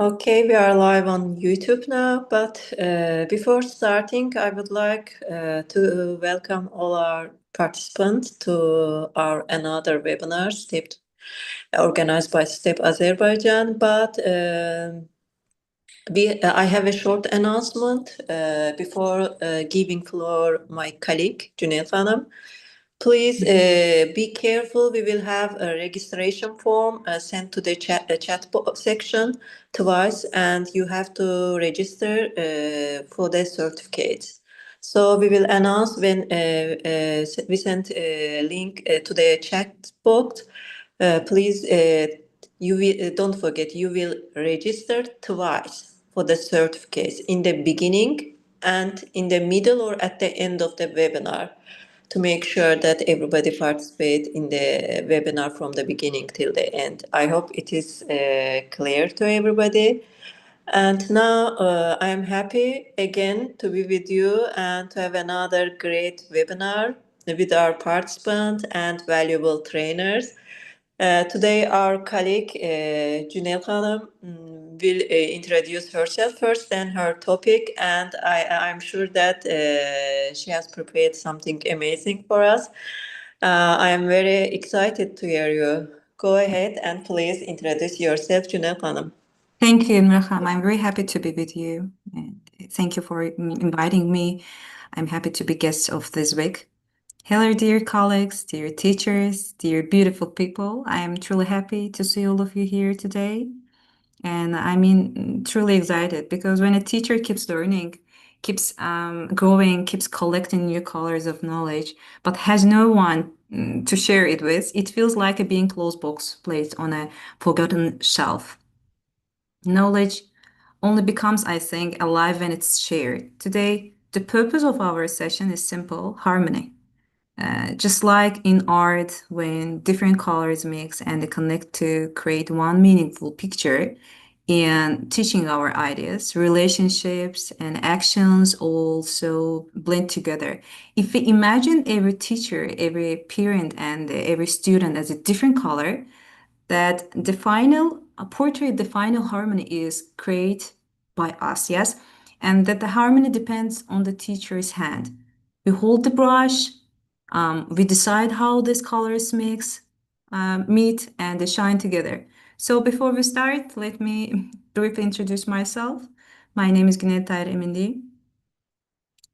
Okay, we are live on YouTube now, but before starting, I would like to welcome all our participants to our another webinar, organized by STEP Azerbaijan. But I have a short announcement before giving floor my colleague Cüneyt Hanım. Please be careful. We will have a registration form sent to the chat section twice, and you have to register for the certificates. So we will announce when we send a link to the chat box. Please, you will, don't forget, you will register twice for the certificates in the beginning and in the middle or at the end of the webinar, to make sure that everybody participates in the webinar from the beginning till the end. I hope it is clear to everybody. And now I am happy again to be with you and to have another great webinar with our participants and valuable trainers. Today, our colleague Cüneyt Hanım will introduce herself first, then her topic, and I'm sure that she has prepared something amazing for us. I am very excited to hear you. Go ahead and please introduce yourself, Cüneyt Hanım. Thank you, Imraham. I'm very happy to be with you. And thank you for inviting me. I'm happy to be guest of this week. Hello, dear colleagues, dear teachers, dear beautiful people. I am truly happy to see all of you here today. And truly excited, because when a teacher keeps learning, keeps growing, keeps collecting new colors of knowledge, but has no one to share it with, it feels like a being closed box placed on a forgotten shelf. Knowledge only becomes, I think, alive when it's shared. Today, the purpose of our session is simple: harmony. Just like in art, when different colors mix and they connect to create one meaningful picture, and teaching our ideas, relationships, and actions also blend together. If we imagine every teacher, every parent, and every student as a different color, that the final portrait, the final harmony is created by us, yes? And that the harmony depends on the teacher's hand. We hold the brush, we decide how these colors meet, and they shine together. So before we start, let me briefly introduce myself. My name is Güneş Emindi.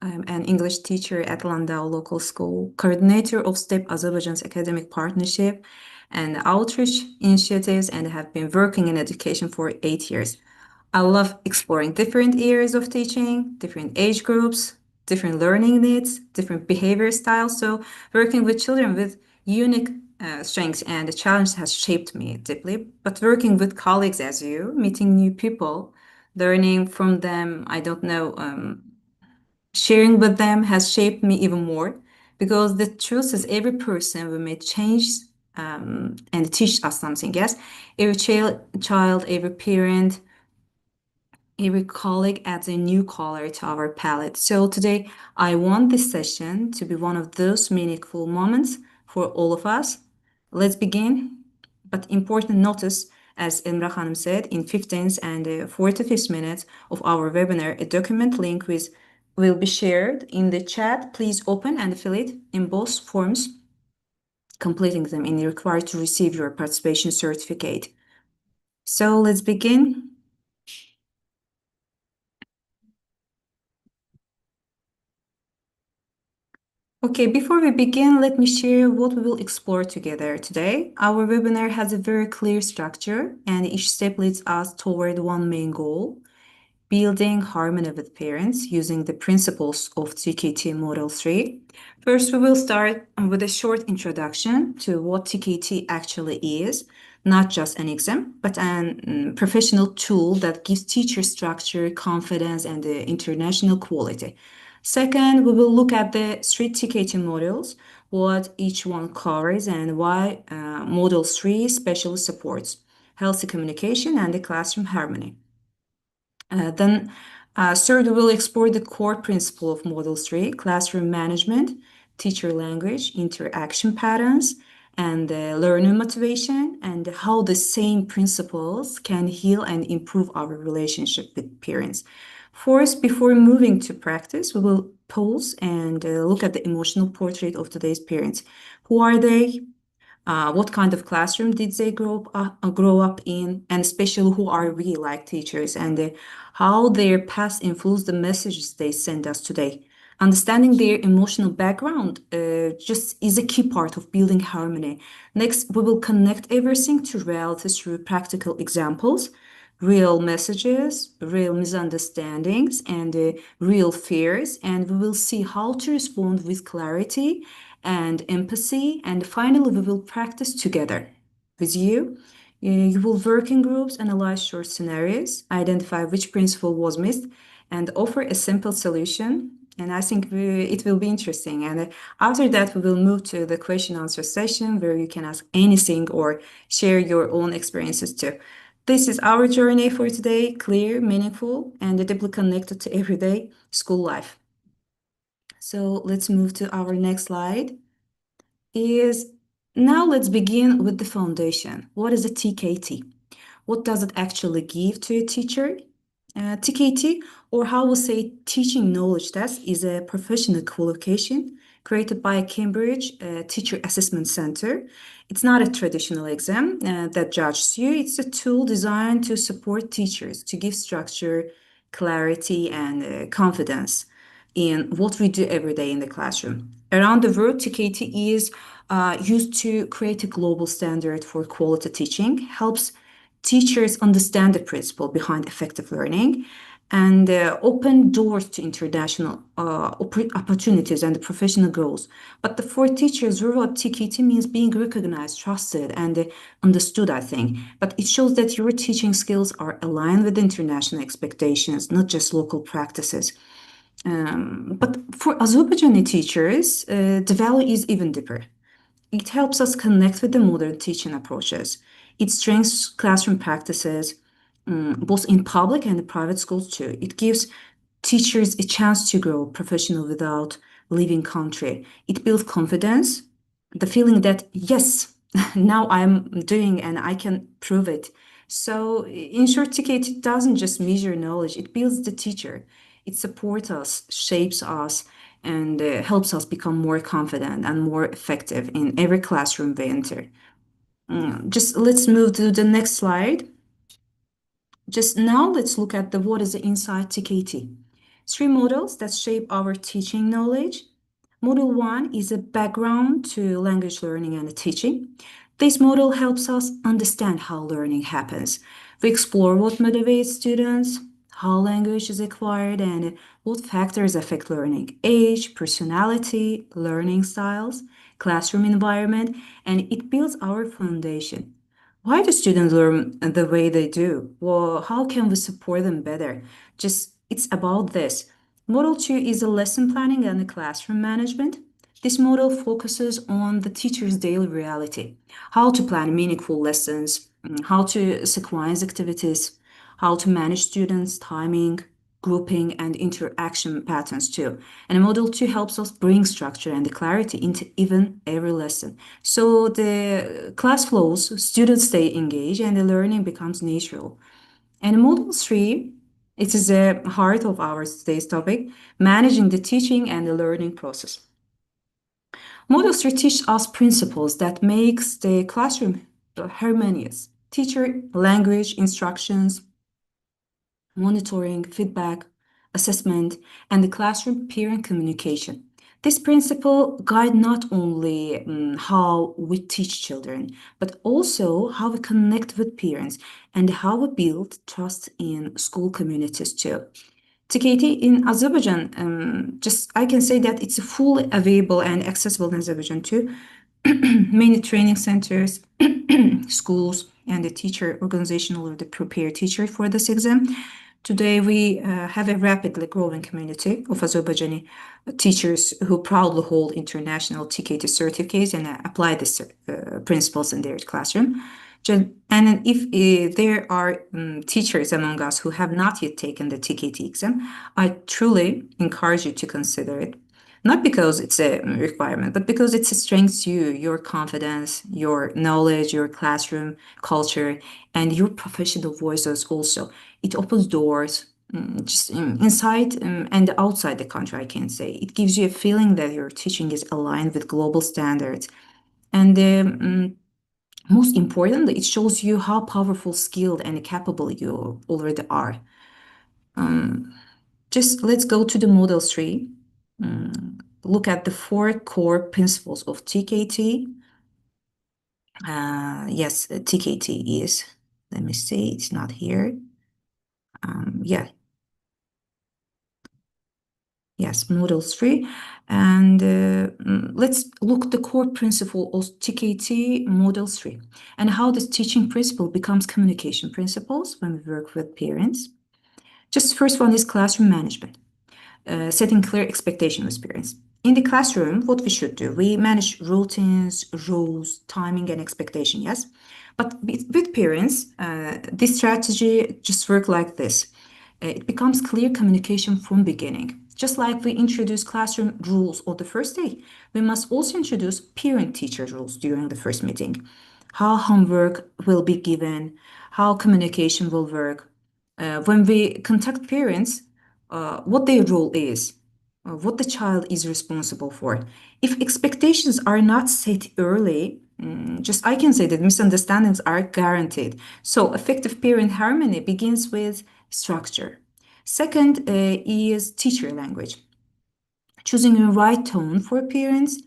I'm an English teacher at Landau Local School, coordinator of STEP Azerbaijan's academic partnership and outreach initiatives, and have been working in education for 8 years. I love exploring different areas of teaching, different age groups, different learning needs, different behavior styles. So working with children with unique strengths and challenges has shaped me deeply. But working with colleagues as you, meeting new people, learning from them, sharing with them has shaped me even more, because the truth is every person will may change and teach us something. Yes, every child, every parent, every colleague adds a new color to our palette. So today, I want this session to be one of those meaningful moments for all of us. Let's begin. But important notice, as Emrah Hanım said, in 15th and 45th minutes of our webinar, a document link will be shared in the chat. Please open and fill it in both forms, completing them and required to receive your participation certificate. So let's begin. Okay, before we begin, let me share what we will explore together today. Our webinar has a very clear structure, and each step leads us toward one main goal: building harmony with parents using the principles of TKT Model 3. First, we will start with a short introduction to what TKT actually is, not just an exam, but an professional tool that gives teachers structure, confidence, and international quality. Second, we will look at the three TKT models, what each one covers, and why Model 3 especially supports healthy communication and the classroom harmony. Then, third, we will explore the core principle of Model 3, classroom management, teacher language, interaction patterns, and learner motivation, and how the same principles can heal and improve our relationship with parents. First, before moving to practice, we will pause and look at the emotional portrait of today's parents. Who are they? What kind of classroom did they grow up in, and especially who are we like teachers, and how their past influenced the messages they send us today. Understanding their emotional background just is a key part of building harmony. Next, we will connect everything to reality through practical examples, real messages, real misunderstandings, and real fears, and we will see how to respond with clarity and empathy. And finally, we will practice together with you. You will work in groups, analyze short scenarios, identify which principle was missed, and offer a simple solution. And I think it will be interesting. And after that, we will move to the question answer session where you can ask anything or share your own experiences too. This is our journey for today, clear, meaningful, and deeply connected to everyday school life. So let's move to our next slide. Now let's begin with the foundation. What is a TKT? What does it actually give to a teacher? TKT, or how we say teaching knowledge test, is a professional qualification created by Cambridge Teacher Assessment Center. It's not a traditional exam that judges you. It's a tool designed to support teachers to give structure, clarity, and confidence in what we do every day in the classroom. Around the world, TKT is used to create a global standard for quality teaching, helps teachers understand the principle behind effective learning, and open doors to international opportunities and professional goals. But for teachers, rural TKT means being recognized, trusted, and understood, I think. But it shows that your teaching skills are aligned with international expectations, not just local practices. But for Azerbaijani teachers, the value is even deeper. It helps us connect with the modern teaching approaches. It strengthens classroom practices, both in public and private schools too. It gives teachers a chance to grow professional without leaving country. It builds confidence, the feeling that, yes, now I'm doing and I can prove it. So in short, TKT doesn't just measure knowledge, it builds the teacher. It supports us, shapes us, and helps us become more confident and more effective in every classroom we enter. Just let's move to the next slide. Just now, let's look at the what is the inside TKT. Three models that shape our teaching knowledge. Model 1 is a background to language learning and teaching. This model helps us understand how learning happens. We explore what motivates students, how language is acquired, and what factors affect learning: age, personality, learning styles, classroom environment, and it builds our foundation. Why do students learn the way they do? Well, how can we support them better? Just it's about this. Model 2 is a lesson planning and a classroom management. This model focuses on the teacher's daily reality, how to plan meaningful lessons, how to sequence activities, how to manage students' timing, grouping, and interaction patterns too. And model 2 helps us bring structure and clarity into even every lesson. So the class flows, students stay engaged, and the learning becomes natural. And model 3, it is the heart of our today's topic, managing the teaching and the learning process. Model 3 teach us principles that makes the classroom harmonious. Teacher, language, instructions, monitoring, feedback, assessment, and the classroom parent communication. This principle guide not only how we teach children, but also how we connect with parents and how we build trust in school communities too. TKT in Azerbaijan, just I can say that it's fully available and accessible in Azerbaijan too. Many training centers, schools, and the teacher organization already prepare teachers for this exam. Today, we have a rapidly growing community of Azerbaijani teachers who proudly hold international TKT certificates and apply these principles in their classroom. And if there are teachers among us who have not yet taken the TKT exam, I truly encourage you to consider it. Not because it's a requirement, but because it strengthens you, your confidence, your knowledge, your classroom culture, and your professional voices also. It opens doors just inside and outside the country, I can say. It gives you a feeling that your teaching is aligned with global standards. And most importantly, it shows you how powerful, skilled, and capable you already are. Just let's go to the model tree. Look at the four core principles of TKT. Yes, TKT is, let me see, it's not here. Yeah, yes, model tree. And let's look at the core principle of TKT model tree and how this teaching principle becomes communication principles when we work with parents. Just first one is classroom management. Setting clear expectation with parents. In the classroom, what we should do, we manage routines, rules, timing, and expectation, yes? But with parents, this strategy just work like this. It becomes clear communication from beginning. Just like we introduce classroom rules on the first day, we must also introduce parent-teacher rules during the first meeting. How homework will be given, how communication will work. When we contact parents, what their role is, what the child is responsible for. If expectations are not set early, just I can say that misunderstandings are guaranteed. So effective parent harmony begins with structure. Second is teacher language. Choosing a right tone for parents.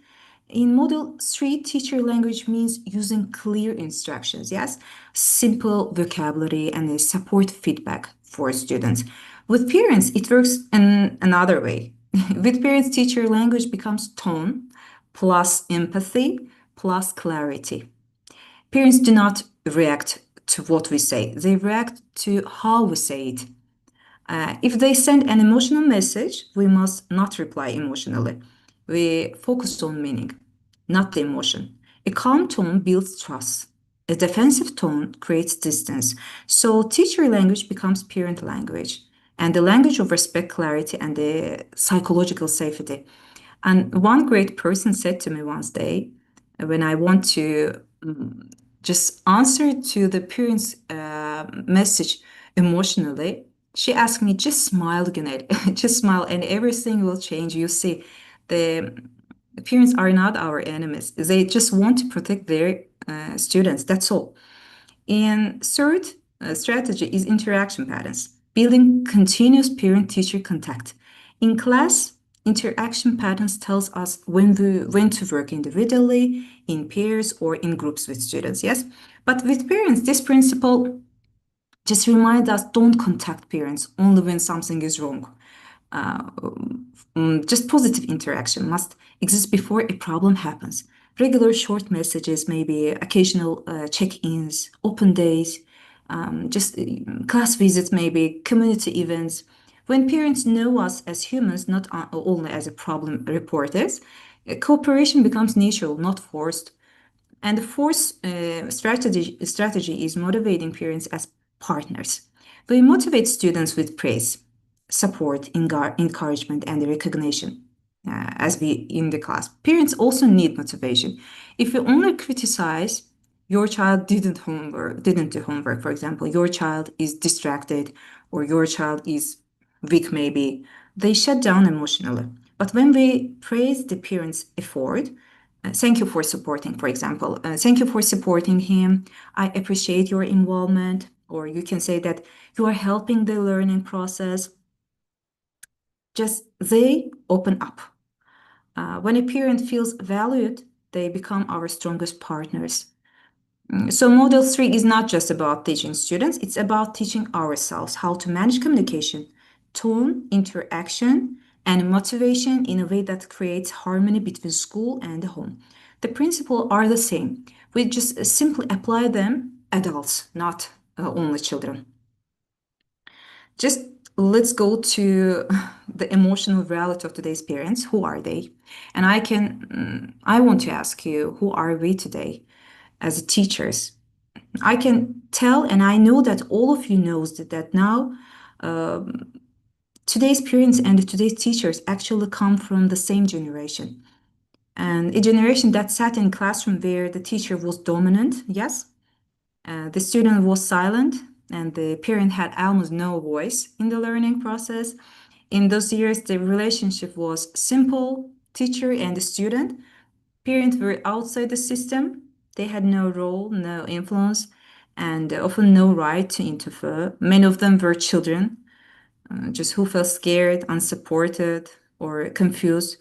In Model 3, teacher language means using clear instructions, yes? Simple vocabulary and a support feedback for students. With parents, it works in another way. With parents, teacher language becomes tone plus empathy plus clarity. Parents do not react to what we say, they react to how we say it. If they send an emotional message, we must not reply emotionally. We focus on meaning, not the emotion. A calm tone builds trust. A defensive tone creates distance. So teacher language becomes parent language, and the language of respect, clarity, and the psychological safety. And one great person said to me once day, when I want to just answer to the parents' message emotionally, she asked me, just smile, Gunnel, just smile, and everything will change. You see, the parents are not our enemies. They just want to protect their students. That's all. And third strategy is interaction patterns, building continuous parent-teacher contact. In class, interaction patterns tells us when to work individually, in pairs, or in groups with students, yes? But with parents, this principle just remind us don't contact parents only when something is wrong. Just positive interaction must exist before a problem happens. Regular short messages, maybe occasional check-ins, open days, just class visits, maybe community events. When parents know us as humans, not only as a problem reporters, cooperation becomes natural, not forced. And the fourth strategy is motivating parents as partners. We motivate students with praise, support, encouragement, and recognition as we in the class. Parents also need motivation. If you only criticize your child didn't do homework, for example, your child is distracted or your child is weak, maybe, they shut down emotionally. But when we praise the parent's effort, thank you for supporting, for example. Thank you for supporting him. I appreciate your involvement. Or you can say that you are helping the learning process. Just they open up. When a parent feels valued, they become our strongest partners. So Model 3 is not just about teaching students, it's about teaching ourselves how to manage communication, tone, interaction, and motivation in a way that creates harmony between school and the home. The principles are the same. We just simply apply them adults, not only children. Just let's go to the emotional reality of today's parents. Who are they? And I want to ask you, who are we today as teachers? I can tell, and I know that all of you knows that now today's parents and today's teachers actually come from the same generation. And a generation that sat in a classroom where the teacher was dominant, yes, the student was silent, and the parent had almost no voice in the learning process. In those years, the relationship was simple, teacher and the student. Parents were outside the system. They had no role, no influence, and often no right to interfere. Many of them were children, just who felt scared, unsupported, or confused,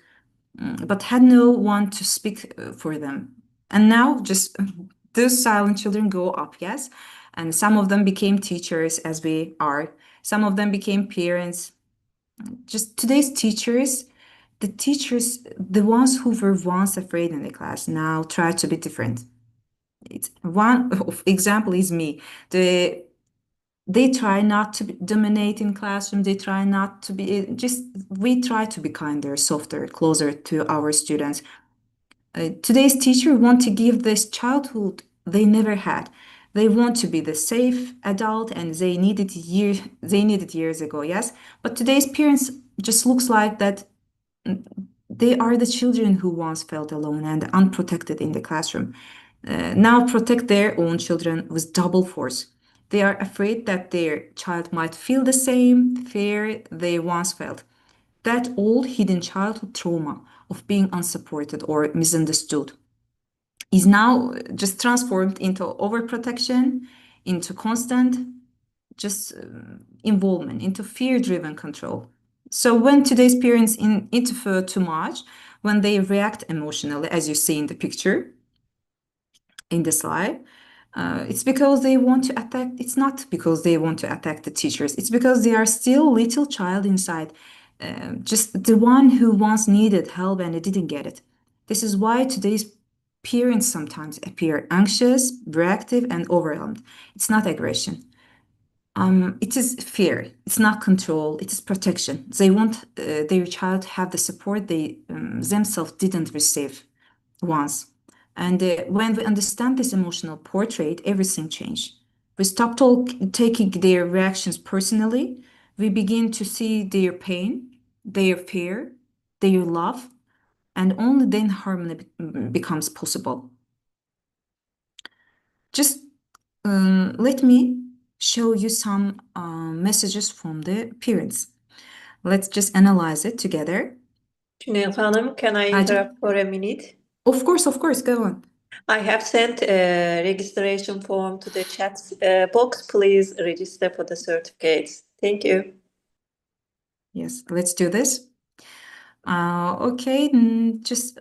but had no one to speak for them. And now, just those silent children go up, yes? And some of them became teachers, as we are. Some of them became parents. Just today's teachers, the ones who were once afraid in the class, now try to be different. It's one of example is me. They try not to dominate in classroom. They try not to be just. We try to be kinder, softer, closer to our students. Today's teacher want to give this childhood they never had. They want to be the safe adult, and they needed years ago. Yes, but today's parents just looks like that they are the children who once felt alone and unprotected in the classroom. Now protect their own children with double force. They are afraid that their child might feel the same fear they once felt. That old hidden childhood trauma of being unsupported or misunderstood is now just transformed into overprotection, into constant just involvement, into fear-driven control. So when today's parents interfere too much, when they react emotionally, as you see in the picture, in the slide, it's because they want to attack. It's not because they want to attack the teachers. It's because they are still little child inside, just the one who once needed help and they didn't get it. This is why today's parents sometimes appear anxious, reactive, and overwhelmed. It's not aggression. It is fear. It's not control. It is protection. They want their child to have the support they themselves didn't receive once. And when we understand this emotional portrait, everything changes. We stop taking their reactions personally. We begin to see their pain, their fear, their love, and only then harmony becomes possible. Just let me show you some messages from the parents. Let's just analyze it together. Cüneyt Hanım, can I interrupt for a minute? Of course, go on. I have sent a registration form to the chat box. Please register for the certificates. Thank you. Yes, let's do this. Okay, just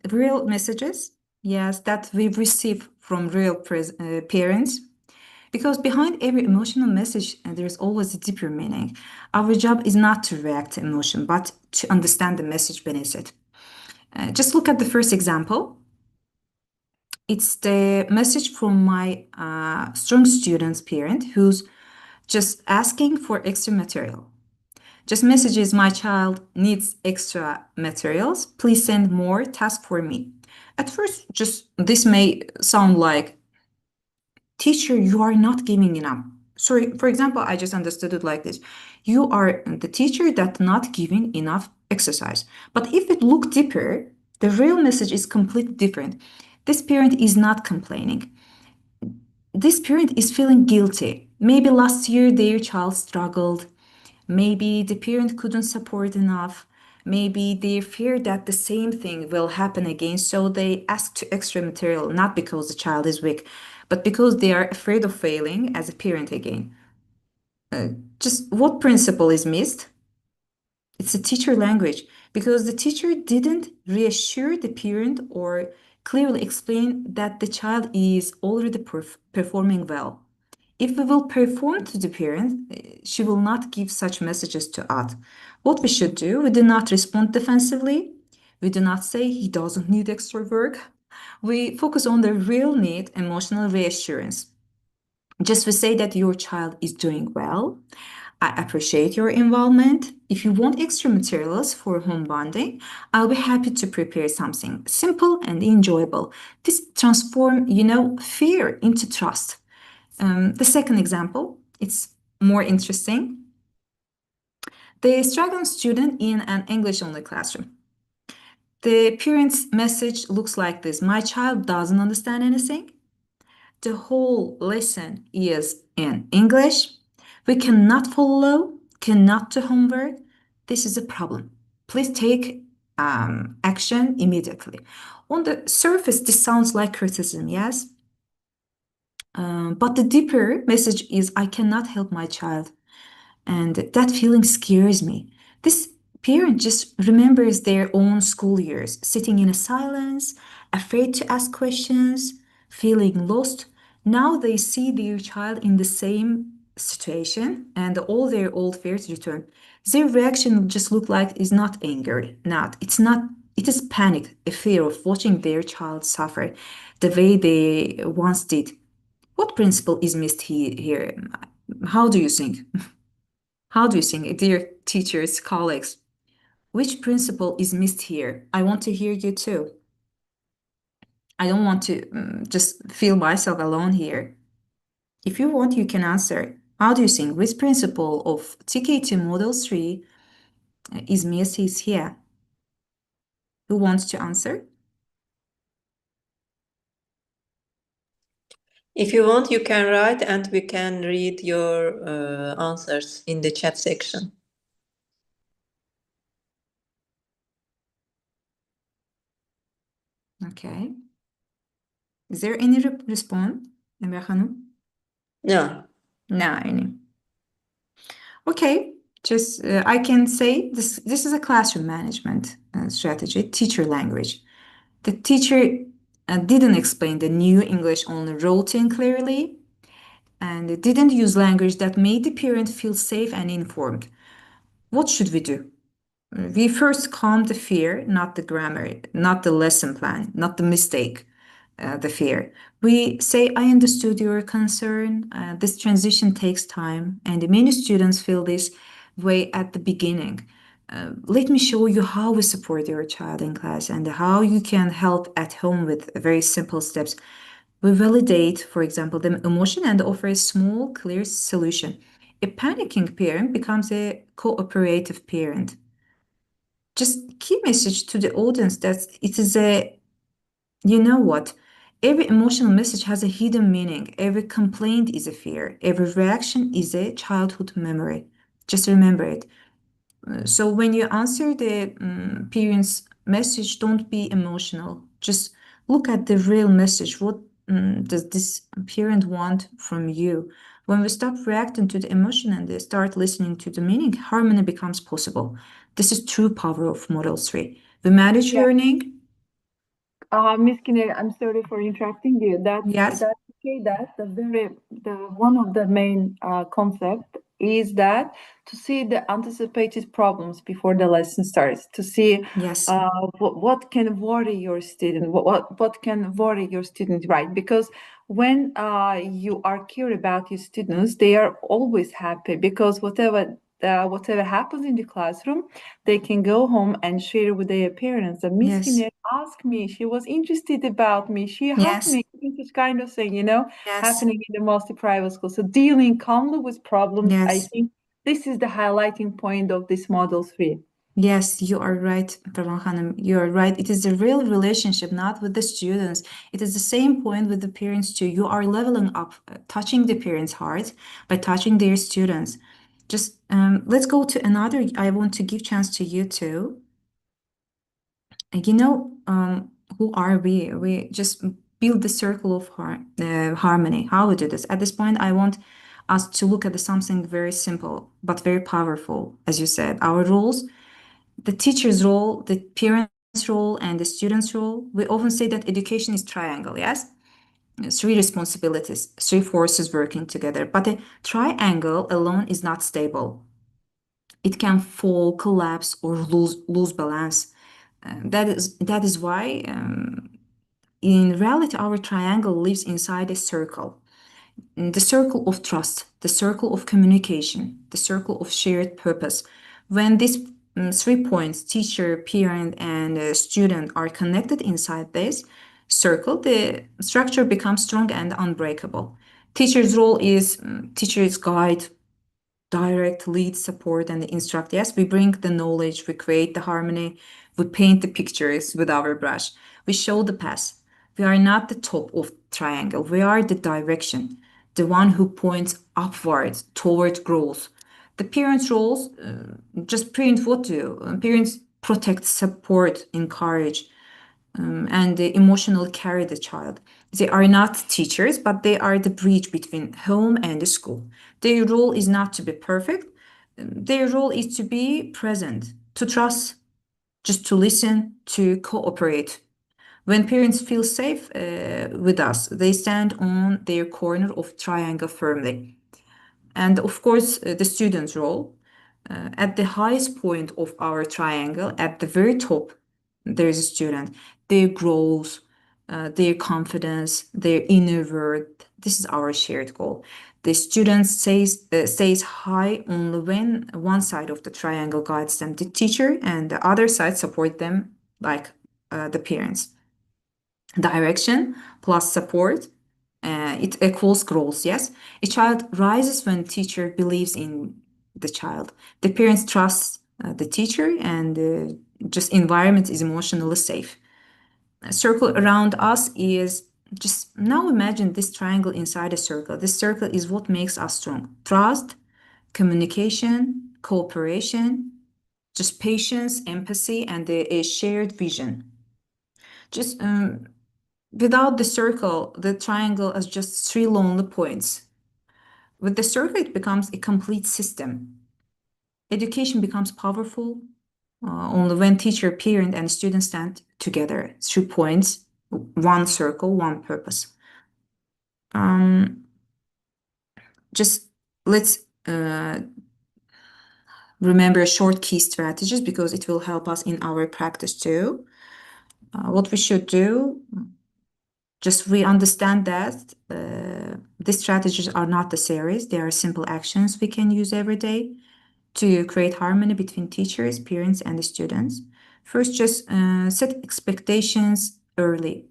real messages, yes, that we receive from real parents. Because behind every emotional message, there's always a deeper meaning. Our job is not to react to emotion, but to understand the message beneath it. Just look at the first example. It's the message from my strong student's parent who's just asking for extra material. Just messages, my child needs extra materials. Please send more task for me. At first, just this may sound like, teacher, you are not giving enough. Sorry, for example, I just understood it like this. You are the teacher that not giving enough exercise. But if it look deeper, the real message is completely different. This parent is not complaining. This parent is feeling guilty. Maybe last year their child struggled. Maybe the parent couldn't support enough. Maybe they fear that the same thing will happen again, so they ask to extra material, not because the child is weak, but because they are afraid of failing as a parent again. Just what principle is missed? It's a teacher language, because the teacher didn't reassure the parent or clearly explain that the child is already performing well. If we will perform to the parent, she will not give such messages to us. What we should do, we do not respond defensively. We do not say he doesn't need extra work. We focus on the real need, emotional reassurance. Just we say that your child is doing well. I appreciate your involvement. If you want extra materials for home bonding, I'll be happy to prepare something simple and enjoyable. This transform, fear into trust. The second example, it's more interesting. The struggling student in an English-only classroom. The parent's message looks like this: my child doesn't understand anything. The whole lesson is in English. We cannot follow, cannot do homework. This is a problem. Please take action immediately. On the surface, this sounds like criticism, yes? But the deeper message is I cannot help my child. And that feeling scares me. This parent just remembers their own school years, sitting in a silence, afraid to ask questions, feeling lost. Now they see their child in the same situation and all their old fears return. Their reaction just look like is not anger, not, it is panic, a fear of watching their child suffer the way they once did. What principle is missed here? How do you think? How do you think, dear teachers, colleagues, which principle is missed here? I want to hear you too. I don't want to just feel myself alone here. If you want, you can answer. How do you think, which principle of TK2 Model 3 is missed is here? Who wants to answer? If you want, you can write and we can read your answers in the chat section. Okay. Is there any response, Emre Hanım? No. No, any. Okay, just I can say this is a classroom management strategy, teacher language. The teacher didn't explain the new English only routine clearly, and it didn't use language that made the parent feel safe and informed. What should we do? We first calm the fear, not the grammar, not the lesson plan, not the mistake, the fear. We say, I understood your concern. This transition takes time, and many students feel this way at the beginning. Let me show you how we support your child in class and how you can help at home with very simple steps. We validate, for example, the emotion and offer a small, clear solution. A panicking parent becomes a cooperative parent. Just key message to the audience that it is a, you know what? Every emotional message has a hidden meaning. Every complaint is a fear. Every reaction is a childhood memory. Just remember it. So when you answer the parent's message, don't be emotional. Just look at the real message. What does this parent want from you? When we stop reacting to the emotion and start listening to the meaning, harmony becomes possible. This is true power of Model 3. We manage Yeah. learning. Miss Kinney, I'm sorry for interrupting you. Yes. That's okay. That the one of the main concept is that to see the anticipated problems before the lesson starts. To see Yes. what can worry your student, what can worry your student, right? Because when you are care about your students, they are always happy because whatever happens in the classroom, they can go home and share with their parents. And Miss Yes. Kinney asked me, she was interested about me, she helped Yes. me. This kind of thing, Yes. happening in the multi-private school. So dealing calmly with problems, I Yes. think this is the highlighting point of this Model 3. Yes, you are right, Parvan Hanım. You are right. It is a real relationship, not with the students. It is the same point with the parents too. You are leveling up, touching the parents' heart by touching their students. Just let's go to another. I want to give chance to you too. You know, who are we? We just build the circle of harmony. How we do this? At this point, I want us to look at something very simple but very powerful. As you said, our rules, the teacher's role, the parent's role, and the student's role. We often say that education is triangle, yes? Three responsibilities, three forces working together. But a triangle alone is not stable. It can fall, collapse, or lose balance. That is why, in reality, our triangle lives inside a circle. The circle of trust, the circle of communication, the circle of shared purpose. When these 3 points, teacher, parent, and student, are connected inside this circle, the structure becomes strong and unbreakable. Teacher's role is teacher's guide, direct, lead, support, and instruct. Yes, we bring the knowledge, we create the harmony, we paint the pictures with our brush, we show the path. We are not the top of triangle, we are the direction, the one who points upward toward growth. The parents' roles, just parents what do? Parents protect, support, encourage, and they emotionally carry the child. They are not teachers, but they are the bridge between home and the school. Their role is not to be perfect. Their role is to be present, to trust, just to listen, to cooperate. When parents feel safe with us, they stand on their corner of triangle firmly. And of course, the student's role. At the highest point of our triangle, at the very top, there is a student. Their growth, their confidence, their inner worth. This is our shared goal. The student stays high only when one side of the triangle guides them, the teacher, and the other side support them, like the parents. Direction plus support, it equals growth. Yes, a child rises when teacher believes in the child. The parents trust the teacher, and just environment is emotionally safe. A circle around us is just now imagine this triangle inside a circle. This circle is what makes us strong. Trust, communication, cooperation, just patience, empathy, and a shared vision. Just without the circle, the triangle is just three lonely points. With the circle, it becomes a complete system. Education becomes powerful only when teacher, parent, and student stand together. 3 points, one circle, one purpose. Just let's remember short key strategies because it will help us in our practice too. What we should do, just we understand that these strategies are not the series. They are simple actions we can use every day to create harmony between teachers, parents, and the students. First, just set expectations early.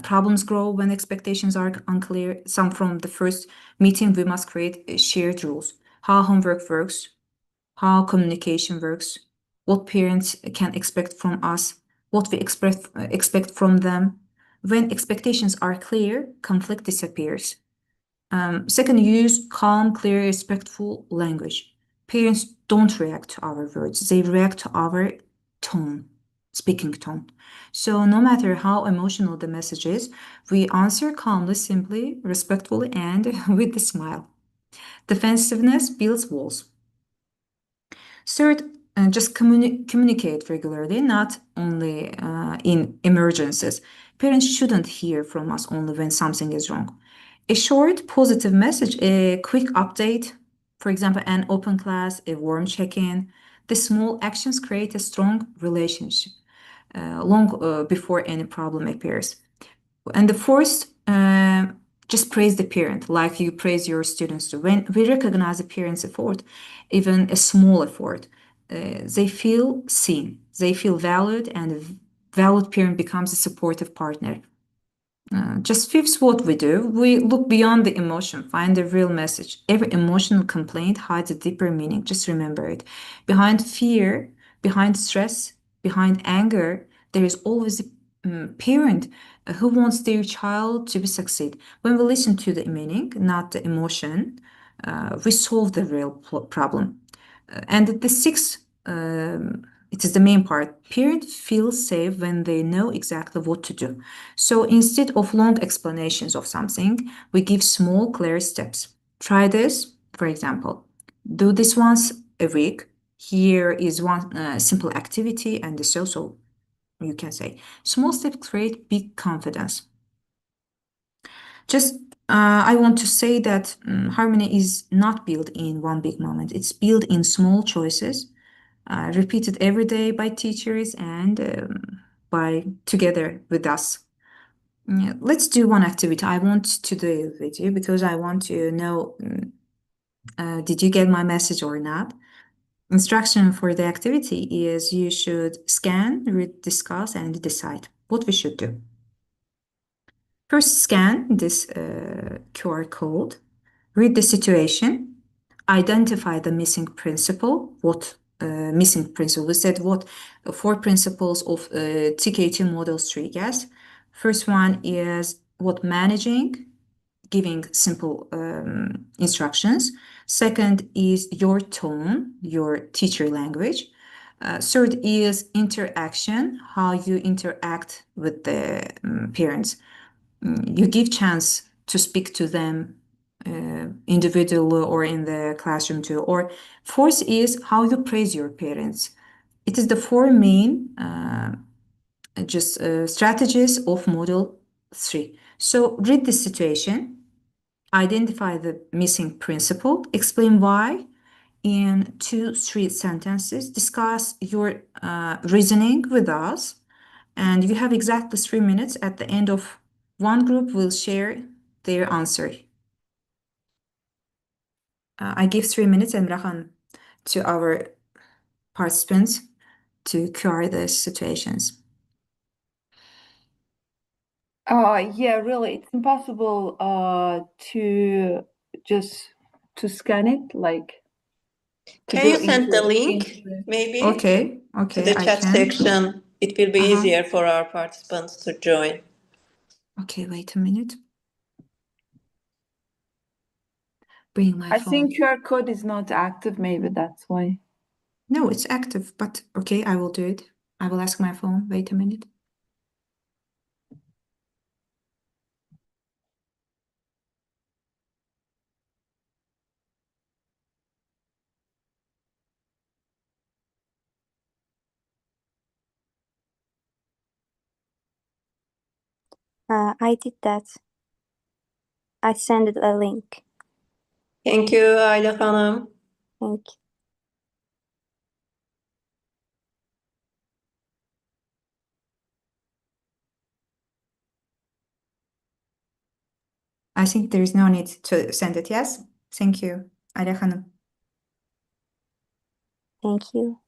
Problems grow when expectations are unclear. Some from the first meeting, we must create shared rules. How homework works, how communication works, what parents can expect from us, what we expect from them. When expectations are clear, conflict disappears. Second, use calm, clear, respectful language. Parents don't react to our words, they react to our tone, speaking tone. So, no matter how emotional the message is, we answer calmly, simply, respectfully, and with a smile. Defensiveness builds walls. Third, just communicate regularly, not only in emergencies. Parents shouldn't hear from us only when something is wrong. A short positive message, a quick update, for example, an open class, a warm check-in. The small actions create a strong relationship long before any problem appears. And the fourth, just praise the parent like you praise your students do. When we recognize a parent's effort, even a small effort, they feel seen, they feel valued, and a valued parent becomes a supportive partner. Just fifth, what we do, we look beyond the emotion, find the real message. Every emotional complaint hides a deeper meaning. Just remember it. Behind fear, behind stress, behind anger, there is always a parent who wants their child to be succeed. When we listen to the meaning, not the emotion, we solve the real problem. And the sixth, it is the main part. Parents feel safe when they know exactly what to do. So instead of long explanations of something, we give small, clear steps. Try this, for example. Do this once a week. Here is one simple activity, and so you can say. Small steps create big confidence. Just I want to say that harmony is not built in one big moment. It's built in small choices, repeated every day by teachers and by together with us. Yeah, let's do one activity. I want to do it with you because I want to know did you get my message or not? Instruction for the activity is you should scan, read, discuss, and decide what we should do. First, scan this QR code, read the situation, identify the missing principle. What missing principle? We said what 4 principles of TK2 model 3, yes? First one is what managing, giving simple instructions. Second is your tone, your teacher language. Third is interaction, how you interact with the parents. You give chance to speak to them individually or in the classroom too. Or fourth is how you praise your parents. It is the 4 main strategies of model 3. So read the situation, identify the missing principle, explain why in 2-3 sentences, discuss your reasoning with us, and you have exactly 3 minutes. At the end of one group will share their answer. I give 3 minutes, Emrah, to our participants to cure the situations. Yeah, really, it's impossible to just to scan it, like to Can go you send the into link, maybe, Okay, to the I chat can. section? It will be easier for our participants to join. Okay, wait a minute. Bring my I phone. think QR code is not active, maybe that's why. No, it's active, but okay, I will do it. I will ask my phone. Wait a minute. I did that. I sent a link. Thank you Ayla Hanım. Thank you. I think there is no need to send it, yes? Thank you, Ayla Hanım. Thank you.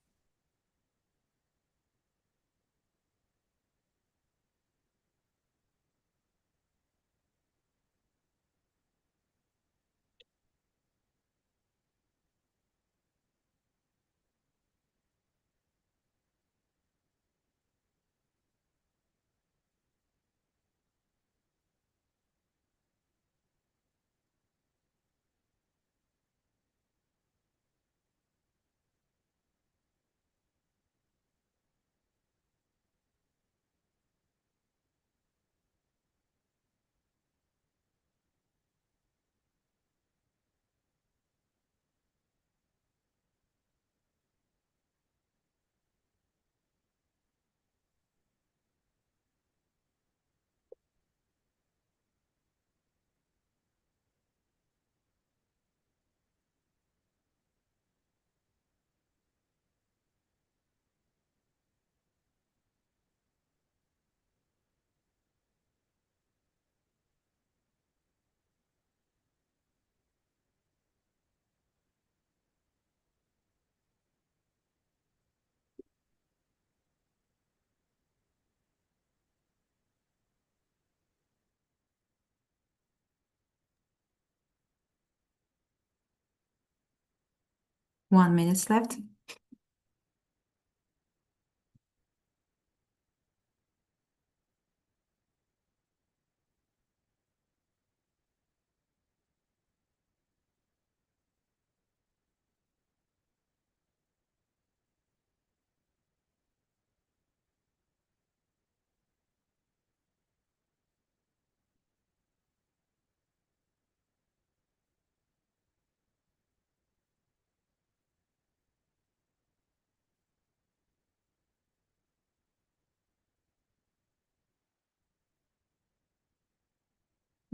One minute left.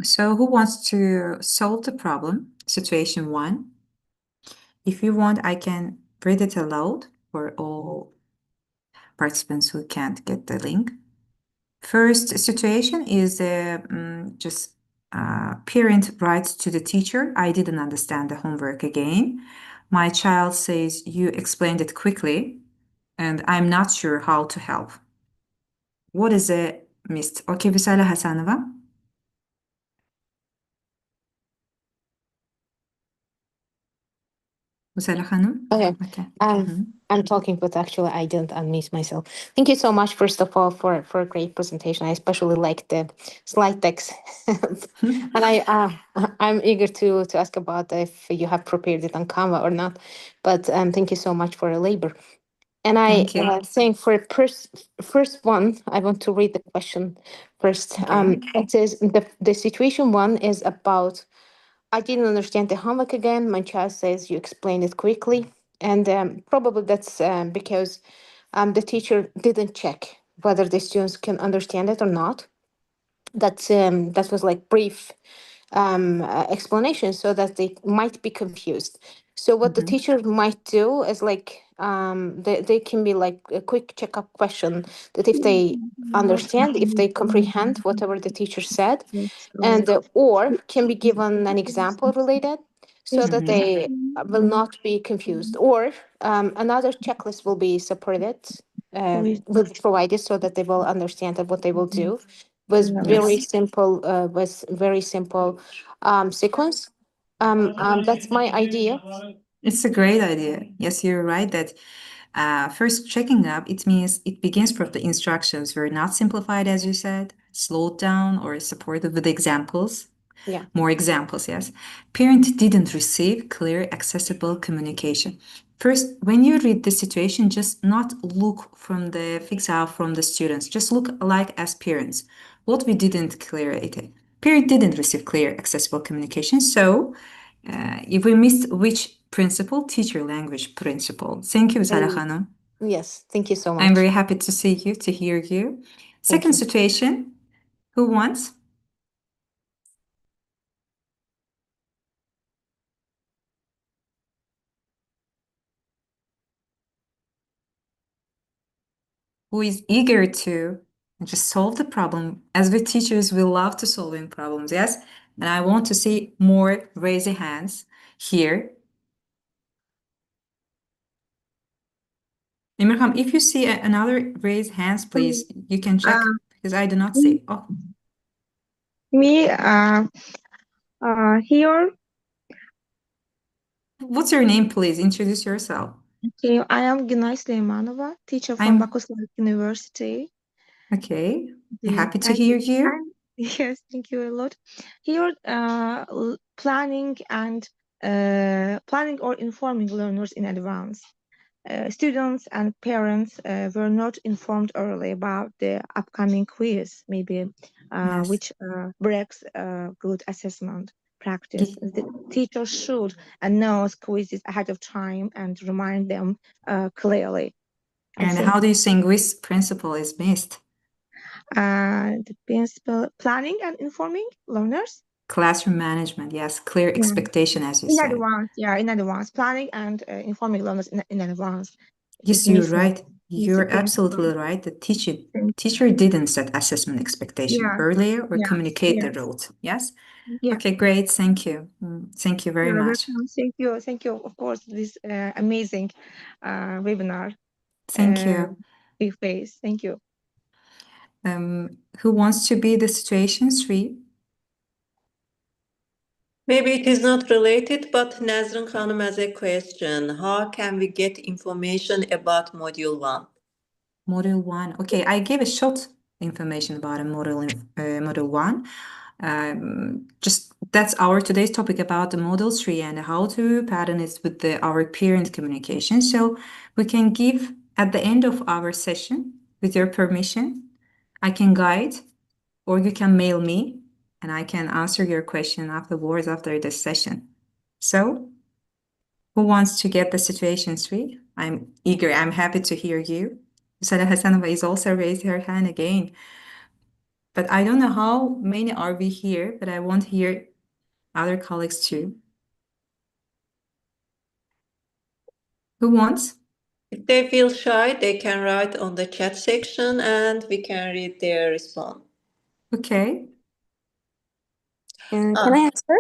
So who wants to solve the problem? Situation 1. If you want, I can read it aloud for all participants who can't get the link. First situation is just parent writes to the teacher, I didn't understand the homework again. My child says, you explained it quickly, and I'm not sure how to help. What is it, Miss? Okay, Visala Hasanova. Usala Hanım? Okay. Okay. I'm talking, but actually I didn't unmute myself. Thank you so much, first of all, for a great presentation. I especially like the slide decks, and I'm eager to ask about if you have prepared it on Canva or not. But thank you so much for your labor. And Thank you. I think for first one, I want to read the question first. Okay. It says the situation one is about. I didn't understand the homework again. My child says you explained it quickly. And probably that's because the teacher didn't check whether the students can understand it or not. That was like brief explanation so that they might be confused. So what the teacher might do is like they can be like a quick checkup question that if they understand, if they comprehend whatever the teacher said, and or can be given an example related so that they will not be confused, or another checklist will be supported, will be provided so that they will understand what they will do with very simple sequence. That's my idea. It's a great idea. Yes, you're right that first checking up, it means it begins from the instructions were not simplified, as you said, slowed down or supported with examples. Yeah. More examples, yes. Parent didn't receive clear, accessible communication. First, when you read the situation, just not look from the fix out from the students. Just look like as parents. What we didn't clear it. Parent didn't receive clear, accessible communication. So, if we missed which principle, teacher language principle. Thank you, Sara Hanım. Yes, thank you so much. I'm very happy to see you, to hear you. Second situation, who wants? Who is eager to just solve the problem. As with teachers, we love to solving problems, yes? And I want to see more raise your hands here. Emirham, if you see another raise hands, please, you can check because I do not see. Oh, Me, here, what's your name, please? Introduce yourself. okay, I am Günay Salmanova, teacher from I'm Baku University. okay. Okay, Happy to and hear you. yes, thank you a lot. Here, planning or informing learners in advance. Students and parents were not informed early about the upcoming quiz, maybe Yes. which breaks good assessment practice. Ye- The teacher should announce quizzes ahead of time and remind them clearly. I And think how do you think which principle is missed? the principal planning and informing learners Classroom management, yes, clear expectation, as you in said. advance. Yeah, in advance, planning and informing learners in advance. Yes, is you're missing. right. You're principle. absolutely right. The Thank teacher didn't set assessment expectation Yeah. earlier or Yeah. communicate the Yes. route. Yes. Yeah. Okay, great. Thank you. Thank you very Yeah, much. Thank you. Thank you. Of course, this amazing webinar Thank you. we face. Thank you. Who wants to be the situation 3? Maybe it is not related, but Nazrin Khanım has a question. How can we get information about Module 1? Module 1. Okay, I gave a short information about a module 1. Just that's our today's topic about the model 3 and how to pattern it with our parent communication. So we can give at the end of our session, with your permission, I can guide or you can mail me and I can answer your question afterwards after this session. So who wants to get the situation 3? I'm eager. I'm happy to hear you. Usala Hasanova is also raised her hand again. But I don't know how many are we here, but I want to hear other colleagues too. Who wants? If they feel shy, they can write on the chat section and we can read their response. Okay. Can I answer?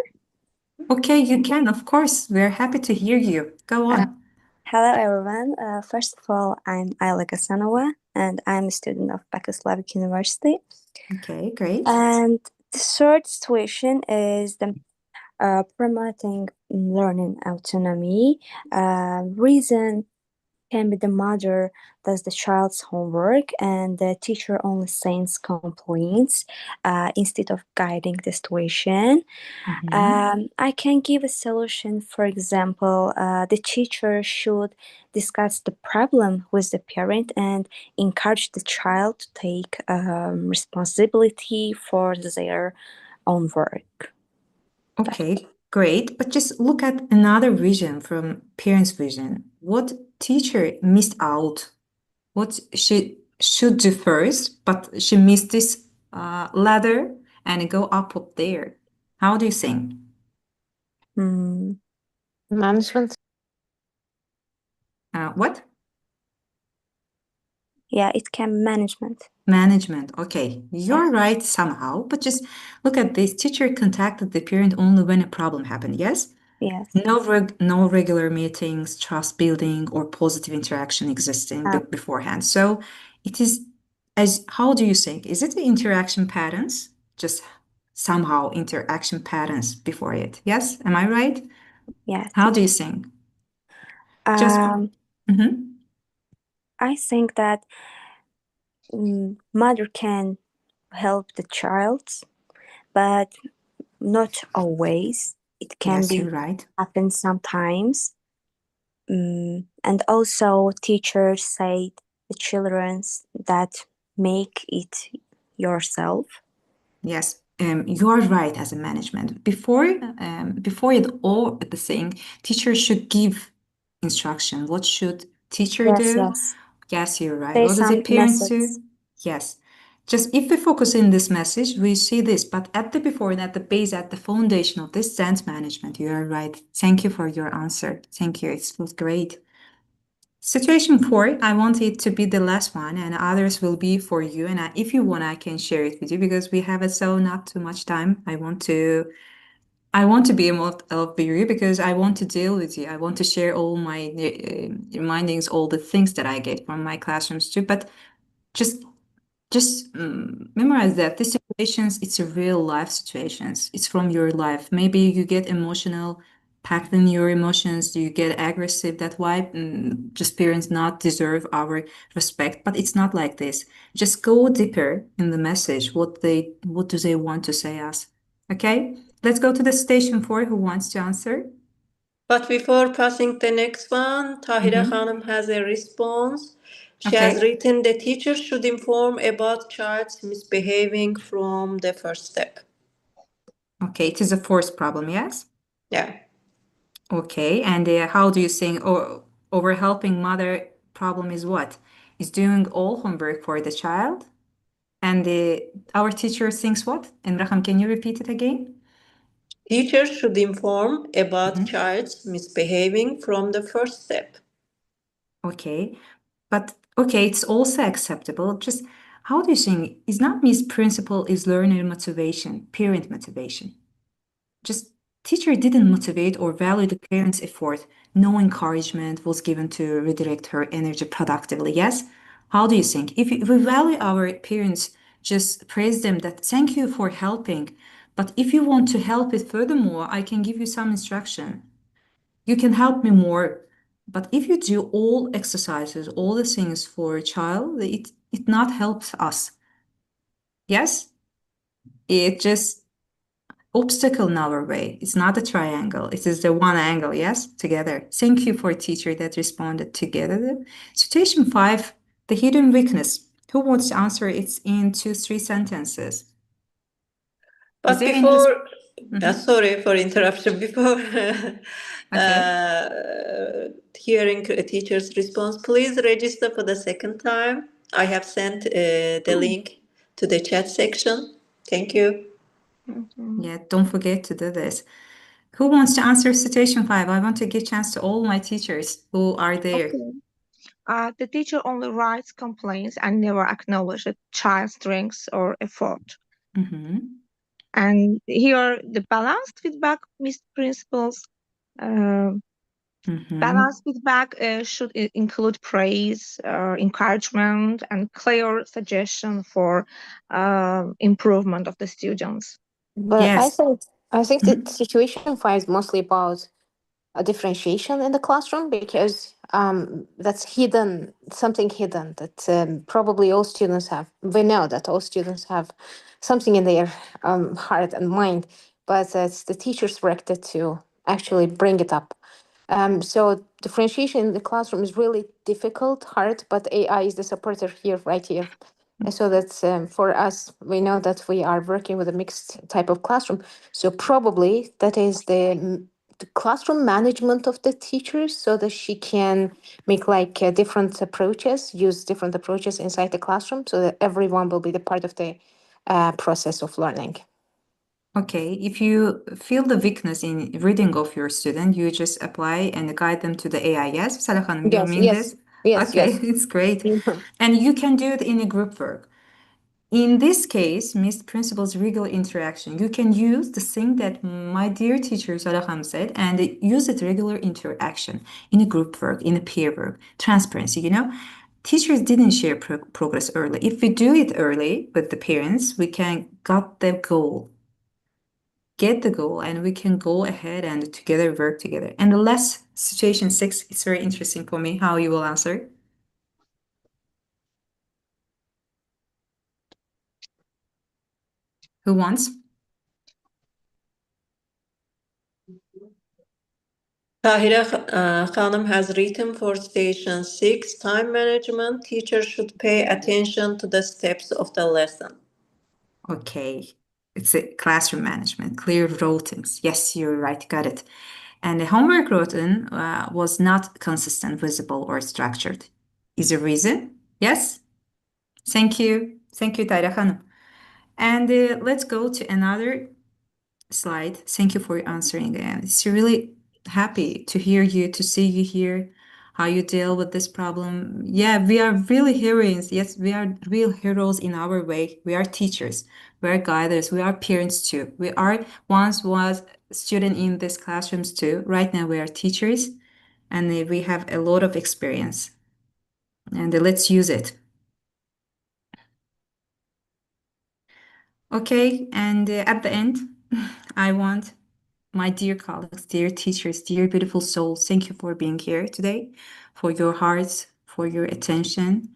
Okay, you can, of course. We're happy to hear you. Go on. Hello, everyone. First of all, I'm Ayla Gasanova, and I'm a student of Baku University. Okay, great. And the third situation is the promoting learning autonomy. Reason can be the mother does the child's homework and the teacher only sends complaints instead of guiding the situation. I can give a solution. For example, the teacher should discuss the problem with the parent and encourage the child to take responsibility for their own work. Okay, great. But just look at another vision from parents' vision. What teacher missed out? What she should do first, but she missed this ladder and go up there. How do you think? Management. What? Yeah, it can management. Management. Okay, you're right somehow, but just look at this. Teacher contacted the parent only when a problem happened, yes? Yes. No regular meetings, trust building, or positive interaction existing beforehand. So it is as how do you think? Is it the interaction patterns? Just somehow interaction patterns before it. Yes? Am I right? Yes. How do you think? Just I think that mother can help the child, but not always. It can yes, be you're right. happen sometimes. And also teachers say the children that make it yourself. Yes, you're right as a management. Before it all the thing, teacher should give instruction. What should teacher do? Yes. Yes, you're right. Say What does the some parents messages. do? Yes. Just if we focus in this message, we see this. But at the before and at the base, at the foundation of this sense management, you are right. Thank you for your answer. Thank you. It was great. Situation 4, I want it to be the last one, and others will be for you. And if you want, I can share it with you because we have so not too much time. I want to be involved with you because I want to deal with you. I want to share all my remindings, all the things that I get from my classrooms too. But just memorize that these situations, it's a real life situations. It's from your life. Maybe you get emotional, packed in your emotions. You get aggressive. That's why just parents not deserve our respect. But it's not like this. Just go deeper in the message. What do they want to say us? Okay. Let's go to the station 4. Who wants to answer? But before passing the next one, Tahira Khanum has a response. She has Okay. written the teacher should inform about child's misbehaving from the first step. Okay. It is a force problem. Yes. Yeah. Okay, and how do you think over helping mother problem is what? Is doing all homework for the child? And our teacher thinks what? And Raham, can you repeat it again? Teacher should inform about child's misbehaving from the first step. Okay, but okay, it's also acceptable. Just how do you think is not Miss Principal is learner motivation, parent motivation? Just teacher didn't motivate or value the parents' effort. No encouragement was given to redirect her energy productively. Yes? How do you think? If we value our parents, just praise them that thank you for helping. But if you want to help it furthermore, I can give you some instruction. You can help me more. But if you do all exercises, all the things for a child, it not helps us. Yes? It just obstacle in our way. It's not a triangle. It is the one angle, yes, together. Thank you for a teacher that responded together. Situation 5, the hidden weakness. Who wants to answer? It's in 2-3 sentences. But before, sorry for interruption. Before hearing a teacher's response, please register for the second time. I have sent the link to the chat section. Thank you. Yeah, don't forget to do this. Who wants to answer situation 5? I want to give chance to all my teachers who are there. Okay. The teacher only writes complaints and never acknowledges a child's strengths or effort. And here, the balanced feedback principles. Balanced feedback should include praise, encouragement, and clear suggestion for improvement of the students. But Yes. I think that situation 5 is mostly about a differentiation in the classroom, because that's hidden, something hidden that probably all students have. We know that all students have something in their heart and mind, but it's the teacher's work to actually bring it up. So differentiation in the classroom is really difficult, hard, but AI is the supporter here, right here. And so that's for us, we know that we are working with a mixed type of classroom. So probably that is the classroom management of the teachers, so that she can make like different approaches, use different approaches inside the classroom, so that everyone will be the part of the process of learning. Okay, if you feel the weakness in reading of your student, you just apply and guide them to the AI. Yes, Salah Hanım, you Yes, mean yes, this? yes, Okay, yes. it's great. Mhm. And you can do it in a group work. In this case, Miss Principal's regular interaction, you can use the thing that my dear teacher Salah Hanım said, and use it regular interaction in a group work, in a peer work, transparency, you know. Teachers didn't share progress early. If we do it early with the parents, we can get the goal, and we can go ahead and together work together. And the last situation 6 is very interesting for me, how you will answer. Who wants? Tahira Khanım has written for station 6, time management. Teacher should pay attention to the steps of the lesson. Okay, it's a classroom management, clear routines. Yes, you're right, got it. And the homework routine was not consistent, visible, or structured. Is a reason? Yes? Thank you. Thank you, Tahira Hanım. And let's go to another slide. Thank you for answering. And it's really happy to hear you, to see you here, how you deal with this problem. Yeah, we are really heroines. Yes, we are real heroes in our way. We are teachers, we are guiders, we are parents too. We are once was student in these classrooms too. Right now we are teachers, and we have a lot of experience. And let's use it. Okay, and at the end, I want my dear colleagues, dear teachers, dear beautiful souls, thank you for being here today, for your hearts, for your attention,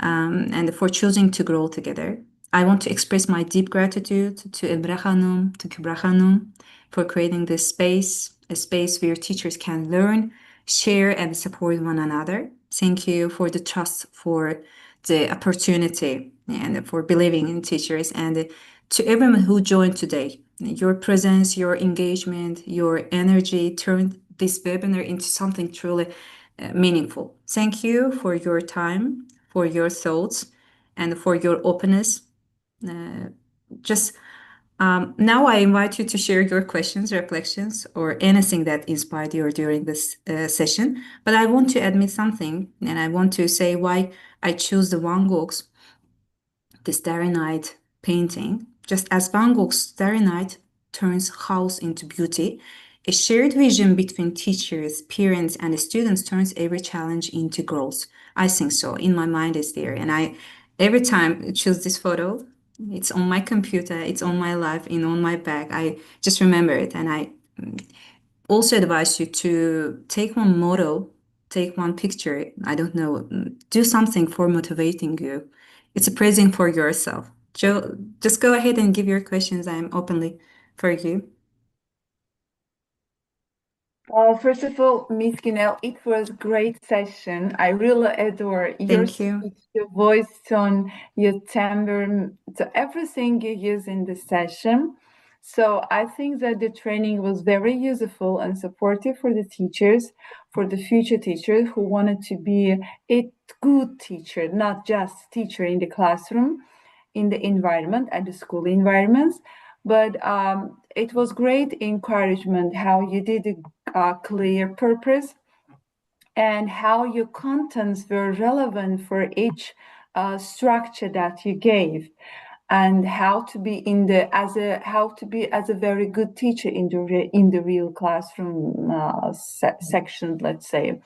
and for choosing to grow together. I want to express my deep gratitude to Emre Hanım, to Kubra Hanım, for creating this space, a space where teachers can learn, share, and support one another. Thank you for the trust, for the opportunity, and for believing in teachers. And to everyone who joined today, your presence, your engagement, your energy turned this webinar into something truly meaningful. Thank you for your time, for your thoughts, and for your openness. Just now I invite you to share your questions, reflections, or anything that inspired you during this session. But I want to admit something, and I want to say why I choose the Van Gogh's The Starry Night painting. Just as Van Gogh's Starry Night turns house into beauty, a shared vision between teachers, parents, and students turns every challenge into growth. I think so. In my mind, is there, and I every time choose this photo. It's on my computer. It's on my life. On my bag. I just remember it, and I also advise you to take one motto, take one picture. I don't know, do something for motivating you. It's a praising for yourself. Joe, just go ahead and give your questions. I'm openly for you. First of all, Miss Ginel, it was a great session. I really adore your Thank you. speech, your voice tone, your timbre, so everything you use in the session. So I think that the training was very useful and supportive for the teachers, for the future teachers who wanted to be a good teacher, not just teacher in the classroom, in the environment and the school environments. But it was great encouragement how you did a clear purpose and how your contents were relevant for each structure that you gave, and how to be as a very good teacher in the real classroom section, let's say,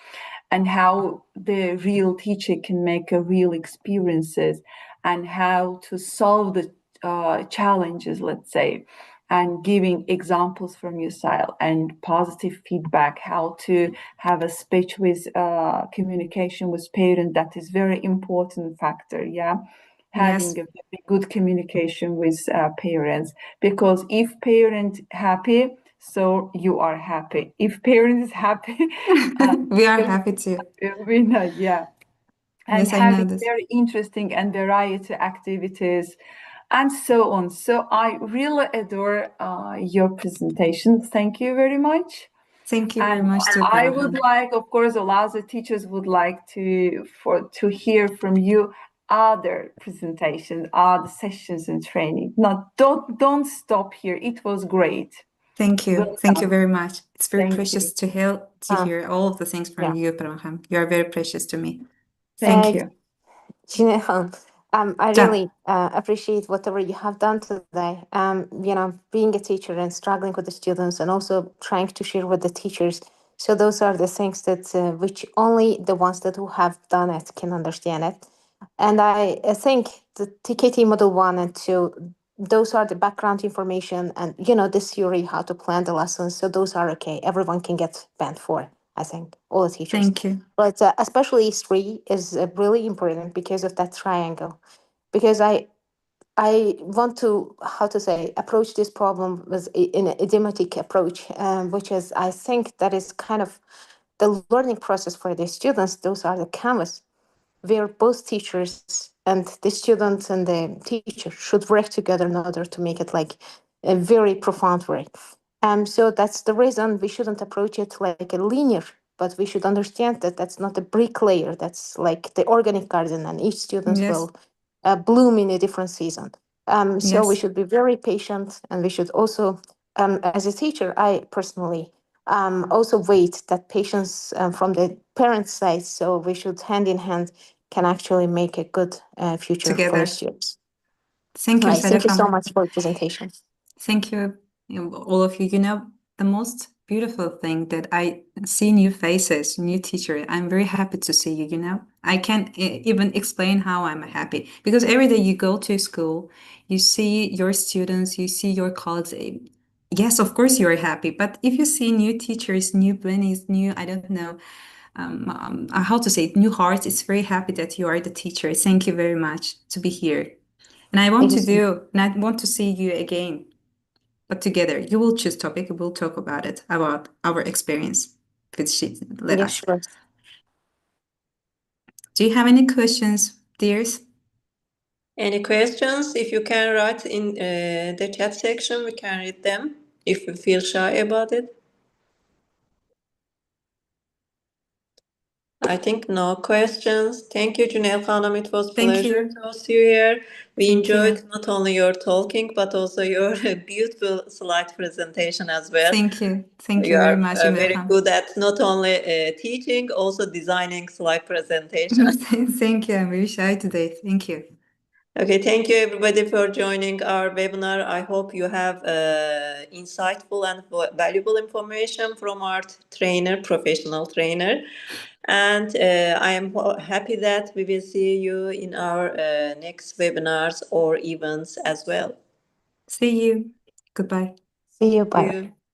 and how the real teacher can make a real experiences, and how to solve the challenges, let's say, and giving examples from your style and positive feedback, how to have a speech with communication with parent. That is very important factor. Yeah. Having Yes. a very good communication with parents, because if parent happy, so you are happy. If parent is happy, We are happy too. we know, yeah. And Yes, I know having this. very interesting and variety activities and so on. So I really adore your presentation. Thank you very much. Thank you very And much too, I would Parahan. like, of course, a lot of teachers would like to hear from you other presentations, other sessions and training. No, don't stop here. It was great. Thank you. Thank you Welcome. very much. It's very Thank precious you. to hear all of the things from Yeah. you, Parahan. You are very precious to me. Thank Uh, you. Jinehan, I Can. really appreciate whatever you have done today. Being a teacher and struggling with the students and also trying to share with the teachers. So those are the things that which only the ones that who have done it can understand it. And I think the TKT model 1 and 2, those are the background information and this theory how to plan the lessons. So those are okay. Everyone can get band 4. I think all the teachers. Thank you. But especially 3 is really important because of that triangle. Because I want to, how to say, approach this problem with in an idiomatic approach, which is, I think that is kind of the learning process for the students. Those are the canvas where both teachers and the students and the teacher should work together in order to make it like a very profound way. So that's the reason we shouldn't approach it like a linear, but we should understand that that's not a brick layer. That's like the organic garden, and each student Yes. will bloom in a different season. So we Yes. should be very patient, and we should also, as a teacher, I personally also wait that patience from the parents' side. So we should hand in hand can actually make a good future for Together. the students. Thank you, Right. Thank you so Sarafam. much for the presentation. Thank you, all of you. The most beautiful thing that I see new faces, new teacher. I'm very happy to see you. I can't even explain how I'm happy, because every day you go to school, you see your students, you see your colleagues. Yes, of course you are happy, but if you see new teachers, new bunnies, new, I don't know, how to say it, new hearts, it's very happy that you are the teacher. Thank you very much to be here. And I want to see you again. But together, you will choose topic. We'll talk about it, about our experience. Let Yes, us. sure. Do you have any questions, dears? Any questions? If you can write in the chat section, we can read them if you feel shy about it. I think no questions. Thank you, Cüneyt Hanım. It was Thank pleasure you. to host you here. We Thank enjoyed you. not only your talking, but also your beautiful slide presentation as well. Thank you. Thank you You very are much, very Emirhan. good at not only teaching, also designing slide presentation. Thank you. I'm very shy today. Thank you. Okay, thank you everybody for joining our webinar. I hope you have insightful and valuable information from our trainer, professional trainer. And I am happy that we will see you in our next webinars or events as well. See you. Goodbye. See you. See Bye. you.